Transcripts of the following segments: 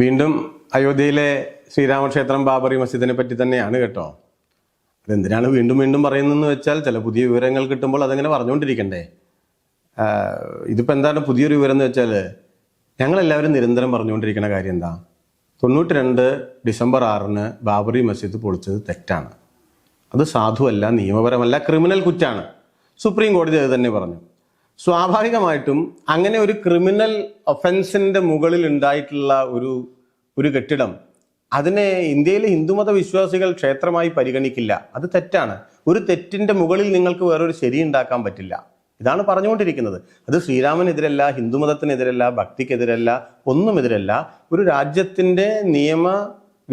വീണ്ടും അയോധ്യയിലെ ശ്രീരാമക്ഷേത്രം ബാബറി മസ്ജിദിനെ പറ്റി തന്നെയാണ് കേട്ടോ. അതെന്തിനാണ് വീണ്ടും വീണ്ടും പറയുന്നതെന്ന് വെച്ചാൽ ചില പുതിയ വിവരങ്ങൾ കിട്ടുമ്പോൾ അതങ്ങനെ പറഞ്ഞുകൊണ്ടിരിക്കണ്ടേ. ഇതിപ്പോൾ എന്താണ് പുതിയൊരു വിവരം എന്ന് വെച്ചാൽ ഞങ്ങളെല്ലാവരും നിരന്തരം പറഞ്ഞുകൊണ്ടിരിക്കുന്ന കാര്യം എന്താ, 92 ഡിസംബർ 6 ബാബറി മസ്ജിദ് പൊളിച്ചത് തെറ്റാണ്, അത് സാധുവല്ല, നിയമപരമല്ല, ക്രിമിനൽ കുറ്റാണ്. സുപ്രീം കോടതി അത് തന്നെ പറഞ്ഞു. സ്വാഭാവികമായിട്ടും അങ്ങനെ ഒരു ക്രിമിനൽ ഒഫൻസിന്റെ മുകളിൽ ഉണ്ടായിട്ടുള്ള ഒരു കെട്ടിടം, അതിനെ ഇന്ത്യയിലെ ഹിന്ദുമത വിശ്വാസികൾ ക്ഷേത്രമായി പരിഗണിക്കില്ല. അത് തെറ്റാണ്. ഒരു തെറ്റിന്റെ മുകളിൽ നിങ്ങൾക്ക് വേറൊരു ശരി ഉണ്ടാക്കാൻ പറ്റില്ല. ഇതാണ് പറഞ്ഞുകൊണ്ടിരിക്കുന്നത്. അത് ശ്രീരാമനെതിരല്ല, ഹിന്ദുമതത്തിനെതിരല്ല, ഭക്തിക്കെതിരല്ല, ഒന്നുമെതിരല്ല. ഒരു രാജ്യത്തിന്റെ നിയമ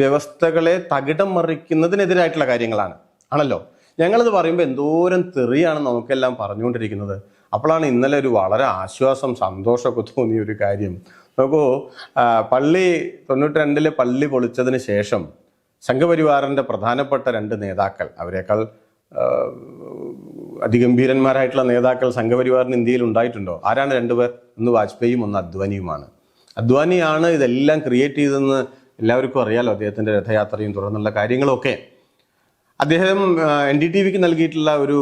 വ്യവസ്ഥകളെ തകിടം മറിക്കുന്നതിനെതിരായിട്ടുള്ള കാര്യങ്ങളാണ് ആണല്ലോ. ഞങ്ങളത് പറയുമ്പോൾ എന്തോരം തെറിയാണ് നമുക്കെല്ലാം പറഞ്ഞുകൊണ്ടിരിക്കുന്നത്. അപ്പോഴാണ് ഇന്നലെ ഒരു വളരെ ആശ്വാസം, സന്തോഷമൊക്കെ തോന്നിയ ഒരു കാര്യം. നോക്കൂ, 92 പള്ളി പൊളിച്ചതിന് ശേഷം സംഘപരിവാറിന്റെ പ്രധാനപ്പെട്ട 2 നേതാക്കൾ, അവരെക്കാൾ അതിഗംഭീരന്മാരായിട്ടുള്ള നേതാക്കൾ സംഘപരിവാറിന് ഇന്ത്യയിൽ ഉണ്ടായിട്ടുണ്ടോ? ആരാണ് 2 പേർ? ഒന്ന് വാജ്പേയിയും ഒന്ന് അദ്വാനിയുമാണ്. അദ്വാനിയാണ് ഇതെല്ലാം ക്രിയേറ്റ് ചെയ്തതെന്ന് എല്ലാവർക്കും അറിയാലോ, അദ്ദേഹത്തിന്റെ രഥയാത്രയും തുടർന്നുള്ള കാര്യങ്ങളൊക്കെ. അദ്ദേഹം NDTVക്ക് നൽകിയിട്ടുള്ള ഒരു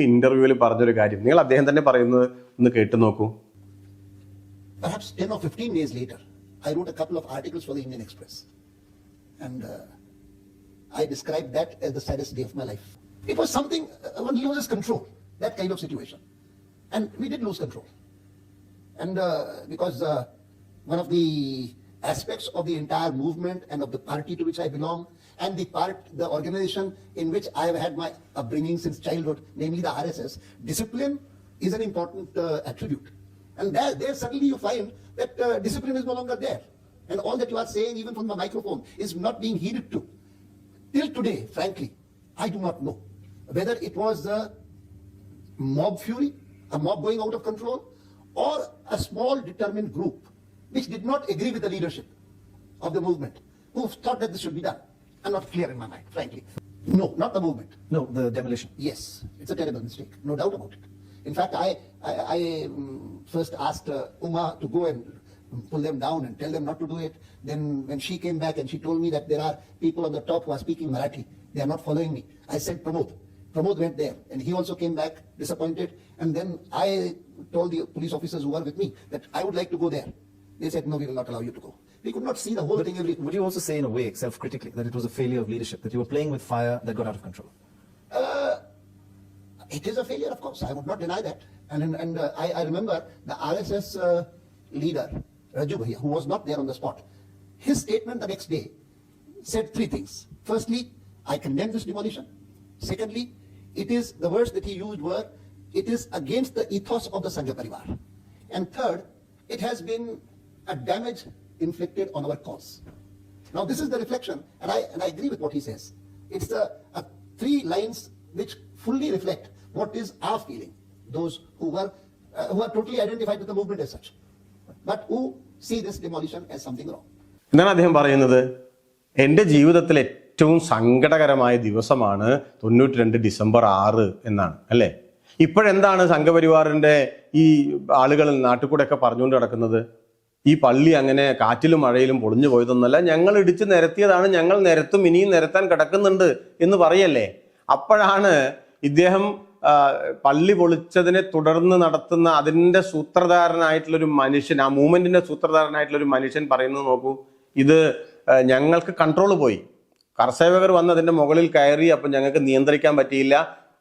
ഇന്റർവ്യൂവിൽ പറഞ്ഞൊരു കാര്യം നിങ്ങൾ അദ്ദേഹം തന്നെ പറയുന്നത് ഒന്ന് കേട്ടു നോക്കൂ. Perhaps 10 or 15 days later, I wrote a couple of articles for the Indian Express. And I described that as the saddest day of my life. It was something, one loses control, that kind of situation. And we did lose control. And because one of the aspects of the entire movement and of the party to which I belong, and the organization in which I have had my upbringing since childhood, namely the RSS, discipline is an important attribute. And there suddenly you find that discipline is no longer there. And all that you are saying, even from the microphone, is not being heeded to. Till today, frankly, I do not know whether it was a mob fury, a mob going out of control, or a small determined group which did not agree with the leadership of the movement, who thought that this should be done. I'm not clear in my mind, frankly. No, not the movement. No, the demolition. Yes, it's a terrible mistake, no doubt about it. In fact, I first asked Uma to go and pull them down and tell them not to do it. Then when she came back and she told me that there are people on the top who are speaking Marathi, they are not following me, I sent Pramod. Pramod went there and he also came back disappointed. And then I told the police officers who were with me that I would like to go there. They said, no, we will not allow you to go. We could not see the whole thing. Would you also say in a way, self-critically, that it was a failure of leadership, that you were playing with fire that got out of control? It is a failure, of course. I would not deny that. And I remember the RSS leader, Raju Bhaiya, who was not there on the spot. His statement the next day said 3 things. Firstly, I condemn this demolition. Secondly, the words that he used were, it is against the ethos of the Sangha Parivar. And third, it has been a damage inflicted on our cause. Now this is the reflection, and I agree with what he says. It's the 3 lines which fully reflect what is our feeling. Those who are totally identified with the movement as such, but who see this demolition as something wrong. എന്താണ് അദ്ദേഹം പറയുന്നത്? എൻ്റെ ജീവിതത്തിലെ ഏറ്റവും സങ്കടകരമായ ദിവസമാണ് 92 December 6 എന്നാണ്, അല്ലേ? ഇപ്പോഴെന്താണ് സംഘപരിവാറിന്റെ ഈ ആളുകൾ നാട്ടിൽ കൂടെ ഒക്കെ പറഞ്ഞുകൊണ്ട് നടക്കുന്നത്? ഈ പള്ളി അങ്ങനെ കാറ്റിലും മഴയിലും പൊളിഞ്ഞു പോയതൊന്നല്ല, ഞങ്ങൾ ഇടിച്ച് നിരത്തിയതാണ്, ഞങ്ങൾ നിരത്തും, ഇനിയും നിരത്താൻ കിടക്കുന്നുണ്ട് എന്ന് പറയല്ലേ. അപ്പോഴാണ് ഇദ്ദേഹം പള്ളി പൊളിച്ചതിനെ തുടർന്ന് നടത്തുന്ന അതിൻ്റെ സൂത്രധാരനായിട്ടുള്ളൊരു മനുഷ്യൻ, ആ മൂവ്മെന്റിന്റെ സൂത്രധാരനായിട്ടുള്ളൊരു മനുഷ്യൻ പറയുന്നത് നോക്കൂ, ഇത് ഞങ്ങൾക്ക് കൺട്രോൾ പോയി, കർസേവകർ വന്ന് അതിന്റെ മുകളിൽ കയറി, അപ്പം ഞങ്ങൾക്ക് നിയന്ത്രിക്കാൻ പറ്റിയില്ല.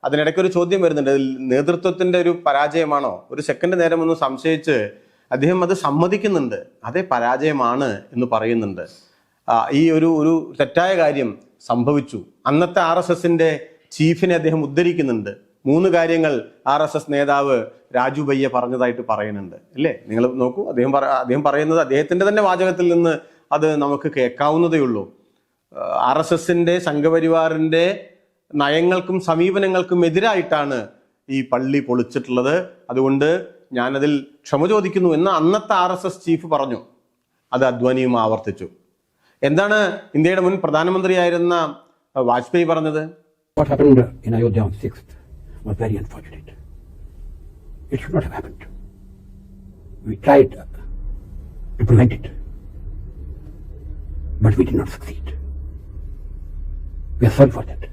അതിനിടയ്ക്ക് ഒരു ചോദ്യം വരുന്നുണ്ട്, നേതൃത്വത്തിന്റെ ഒരു പരാജയമാണോ? ഒരു സെക്കൻഡ് നേരം ഒന്ന് സംശയിച്ച് അദ്ദേഹം അത് സമ്മതിക്കുന്നുണ്ട്, അതേ പരാജയമാണ് എന്ന് പറയുന്നുണ്ട്. ഈ ഒരു തെറ്റായ കാര്യം സംഭവിച്ചു. അന്നത്തെ RSSന്റെ ചീഫിനെ അദ്ദേഹം ഉദ്ധരിക്കുന്നുണ്ട്. 3 കാര്യങ്ങൾ RSS നേതാവ് രാജു ഭയ്യ പറഞ്ഞതായിട്ട് പറയുന്നുണ്ട്, അല്ലേ? നിങ്ങൾ നോക്കൂ, അദ്ദേഹം പറയുന്നത് അദ്ദേഹത്തിന്റെ തന്നെ വാചകത്തിൽ നിന്ന് അത് നമുക്ക് കേൾക്കാവുന്നതേ ഉള്ളൂ. RSSന്റെ സംഘപരിവാറിന്റെ നയങ്ങൾക്കും സമീപനങ്ങൾക്കും എതിരായിട്ടാണ് ഈ പള്ളി പൊളിച്ചിട്ടുള്ളത്. അതുകൊണ്ട് ഞാനതിൽ ക്ഷമ ചോദിക്കുന്നു എന്ന് അന്നത്തെ RSS ചീഫ് പറഞ്ഞു. അത് അദ്വാനിയും ആവർത്തിച്ചു. എന്താണ് ഇന്ത്യയുടെ മുൻ പ്രധാനമന്ത്രിയായിരുന്ന വാജ്പേയി പറഞ്ഞത്? What happened in Ayodhya on 6th was very unfortunate. It should not have happened. We tried to prevent it. but we did not succeed. We are sorry for that.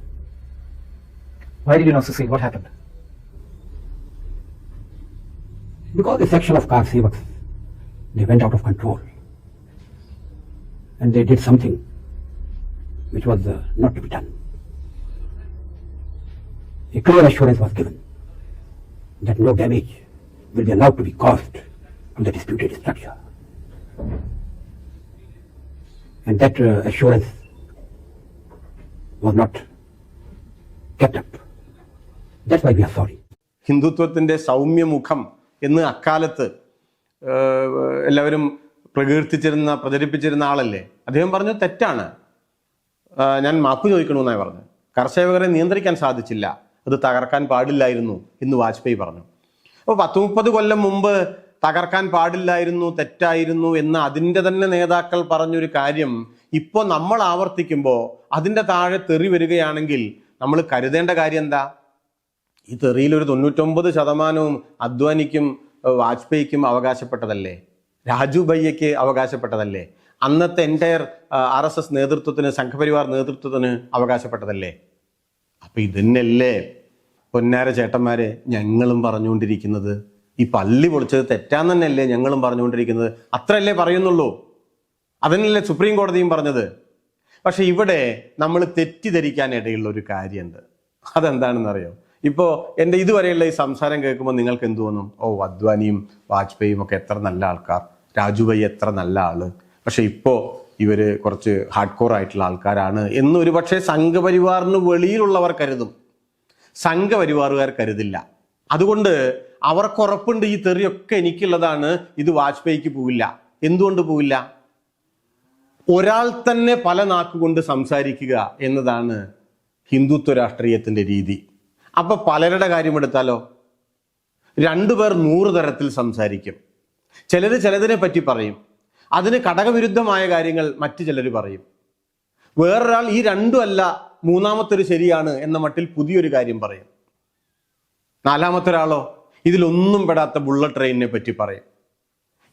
Why did you not succeed? What happened? Because a section of car sevaks, they went out of control. And they did something which was not to be done. A clear assurance was given that no damage will be allowed to be caused to the disputed structure. And that assurance was not kept up. That's why we are sorry. ഹിന്ദുത്വത്തിൻ്റെ സൗമ്യമുഖം എന്ന് അക്കാലത്ത് എല്ലാവരും പ്രചരിപ്പിച്ചിരുന്ന ആളല്ലേ. അദ്ദേഹം പറഞ്ഞു തെറ്റാണ്, ഞാൻ മാപ്പ് ചോദിക്കണമെന്നായി പറഞ്ഞു. കർഷകരെ നിയന്ത്രിക്കാൻ സാധിച്ചില്ല, അത് തകർക്കാൻ പാടില്ലായിരുന്നു എന്ന് വാജ്പേയി പറഞ്ഞു. അപ്പോൾ 30 കൊല്ലം മുമ്പ് തകർക്കാൻ പാടില്ലായിരുന്നു, തെറ്റായിരുന്നു എന്ന് അതിൻ്റെ തന്നെ നേതാക്കൾ പറഞ്ഞൊരു കാര്യം ഇപ്പോൾ നമ്മൾ ആവർത്തിക്കുമ്പോൾ അതിൻ്റെ താഴെ തെറി വരികയാണെങ്കിൽ നമ്മൾ കരുതേണ്ട കാര്യം എന്താ? ഈ തെറിയിൽ ഒരു 99% അദ്വാനിക്കും വാജ്പേയിക്കും അവകാശപ്പെട്ടതല്ലേ, രാജു ഭയ്യയ്ക്ക് അവകാശപ്പെട്ടതല്ലേ, അന്നത്തെ എൻറ്റയർ RSS നേതൃത്വത്തിന്, സംഘപരിവാർ നേതൃത്വത്തിന് അവകാശപ്പെട്ടതല്ലേ? അപ്പൊ ഇതന്നെയല്ലേ പൊന്നാര ചേട്ടന്മാരെ ഞങ്ങളും പറഞ്ഞുകൊണ്ടിരിക്കുന്നത്? ഈ പള്ളി പൊളിച്ചത് തെറ്റാന്ന് തന്നെയല്ലേ ഞങ്ങളും പറഞ്ഞുകൊണ്ടിരിക്കുന്നത്? അത്രയല്ലേ പറയുന്നുള്ളൂ. അതിനല്ലേ സുപ്രീം കോടതിയും പറഞ്ഞത്. പക്ഷെ ഇവിടെ നമ്മൾ തെറ്റിദ്ധരിക്കാൻ ഇടയുള്ള ഒരു കാര്യമുണ്ട്. അതെന്താണെന്നറിയോ? ഇപ്പോൾ എൻ്റെ ഇതുവരെയുള്ള ഈ സംസാരം കേൾക്കുമ്പോൾ നിങ്ങൾക്ക് എന്ത് തോന്നും? ഓ, അദ്വാനിയും വാജ്പേയിയും ഒക്കെ എത്ര നല്ല ആൾക്കാർ, രാജുഭായി എത്ര നല്ല ആള്, പക്ഷെ ഇപ്പോൾ ഇവർ കുറച്ച് ഹാർഡ് കോർ ആയിട്ടുള്ള ആൾക്കാരാണ് എന്ന് ഒരു പക്ഷേ സംഘപരിവാറിന് വെളിയിലുള്ളവർ കരുതും. സംഘപരിവാറുകാർ കരുതില്ല. അതുകൊണ്ട് അവർക്ക് ഉറപ്പുണ്ട് ഈ തെറിയൊക്കെ എനിക്കുള്ളതാണ്, ഇത് വാജ്പേയിക്ക് പോവില്ല. എന്തുകൊണ്ട് പോവില്ല? ഒരാൾ തന്നെ പല നാക്കുകൊണ്ട് സംസാരിക്കുക എന്നതാണ് ഹിന്ദുത്വ രാഷ്ട്രീയത്തിന്റെ രീതി. അപ്പൊ പലരുടെ കാര്യമെടുത്താലോ, 2 പേർ 100 തരത്തിൽ സംസാരിക്കും. ചിലതിനെ പറ്റി പറയും, അതിന് ഘടകവിരുദ്ധമായ കാര്യങ്ങൾ മറ്റു ചിലർ പറയും. വേറൊരാൾ ഈ 2 അല്ല, 3-മത്തൊരു ശരിയാണ് എന്ന മട്ടിൽ പുതിയൊരു കാര്യം പറയും. 4-മത്തെ ഒരാളോ ഇതിലൊന്നും പെടാത്ത ബുള്ളറ്റ് ട്രെയിനിനെ പറ്റി പറയും.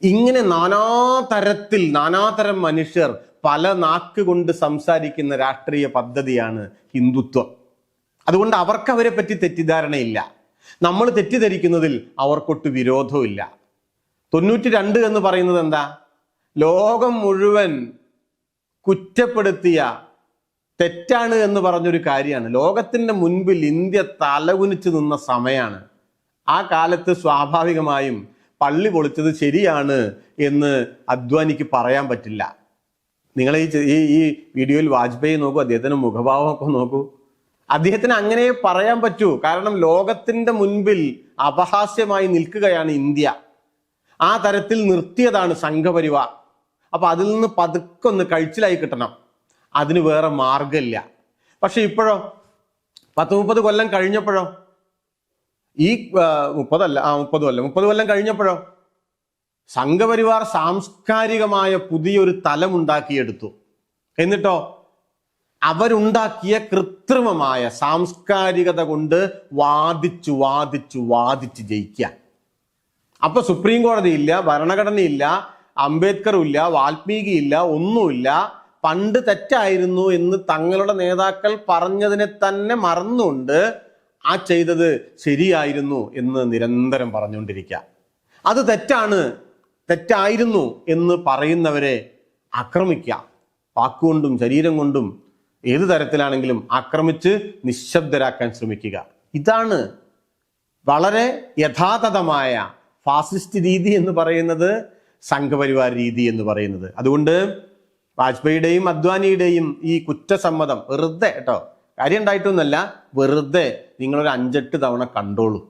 ഇങ്ങനെ നാനാതരം മനുഷ്യർ പല നാക്ക് കൊണ്ട് സംസാരിക്കുന്ന രാഷ്ട്രീയ പദ്ധതിയാണ് ഹിന്ദുത്വം. അതുകൊണ്ട് അവർക്ക് അവരെ പറ്റി തെറ്റിദ്ധാരണയില്ല. നമ്മൾ തെറ്റിദ്ധരിക്കുന്നതിൽ അവർക്കൊട്ട് വിരോധമില്ല. 92 എന്ന് പറയുന്നത് എന്താ? ലോകം മുഴുവൻ കുറ്റപ്പെടുത്തിയ, തെറ്റാണ് എന്ന് പറഞ്ഞൊരു കാര്യമാണ്. ലോകത്തിന്റെ മുൻപിൽ ഇന്ത്യ തലകുനിച്ച് നിന്ന സമയമാണ്. ആ കാലത്ത് സ്വാഭാവികമായും പള്ളി പൊളിച്ചത് ശരിയാണ് എന്ന് അദ്വാനിക്ക് പറയാൻ പറ്റില്ല. നിങ്ങൾ ഈ വീഡിയോയിൽ വാജ്പേയി നോക്കൂ, അദ്ദേഹത്തിന്റെ മുഖഭാവമൊക്കെ നോക്കൂ. അദ്ദേഹത്തിന് അങ്ങനെ പറയാൻ പറ്റൂ. കാരണം ലോകത്തിന്റെ മുൻപിൽ അപഹാസ്യമായി നിൽക്കുകയാണ് ഇന്ത്യ. ആ തരത്തിൽ നിർത്തിയതാണ് സംഘപരിവാർ. അപ്പൊ അതിൽ നിന്ന് പതുക്കെ ഒന്ന് കഴിച്ചിലായി കിട്ടണം. അതിന് വേറെ മാർഗമില്ല. പക്ഷെ ഇപ്പോഴോ 30 കൊല്ലം കഴിഞ്ഞപ്പോഴോ, ഈ 30 കൊല്ലം കഴിഞ്ഞപ്പോഴോ സംഘപരിവാർ സാംസ്കാരികമായ പുതിയൊരു തലം ഉണ്ടാക്കിയെടുത്തു. എന്നിട്ടോ അവരുണ്ടാക്കിയ കൃത്രിമമായ സാംസ്കാരികത കൊണ്ട് വാദിച്ചു ജയിക്കാൻ. അപ്പൊ സുപ്രീം കോടതി ഇല്ല, ഭരണഘടനയില്ല, അംബേദ്കറും ഇല്ല, വാൽമീകി ഇല്ല, ഒന്നുമില്ല. പണ്ട് തെറ്റായിരുന്നു എന്ന് തങ്ങളുടെ നേതാക്കൾ പറഞ്ഞതിനെ തന്നെ മറന്നുകൊണ്ട് ആ ചെയ്തത് ശരിയായിരുന്നു എന്ന് നിരന്തരം പറഞ്ഞുകൊണ്ടിരിക്കുക. അത് തെറ്റായിരുന്നു എന്ന് പറയുന്നവരെ ആക്രമിക്കുക. വാക്കുകൊണ്ടും ശരീരം കൊണ്ടും ഏത് തരത്തിലാണെങ്കിലും ആക്രമിച്ച് നിശബ്ദരാക്കാൻ ശ്രമിക്കുക. ഇതാണ് വളരെ യഥാതഥമായ ഫാസിസ്റ്റ് രീതി എന്ന് പറയുന്നത്, സംഘപരിവാർ രീതി എന്ന് പറയുന്നത്. അതുകൊണ്ട് വാജ്പേയിയുടെയും അദ്വാനിയുടെയും ഈ കുറ്റസമ്മതം വെറുതെ കാര്യം ഉണ്ടായിട്ടൊന്നല്ല, വെറുതെ നിങ്ങളൊരു 5-8 തവണ കണ്ടോളൂ.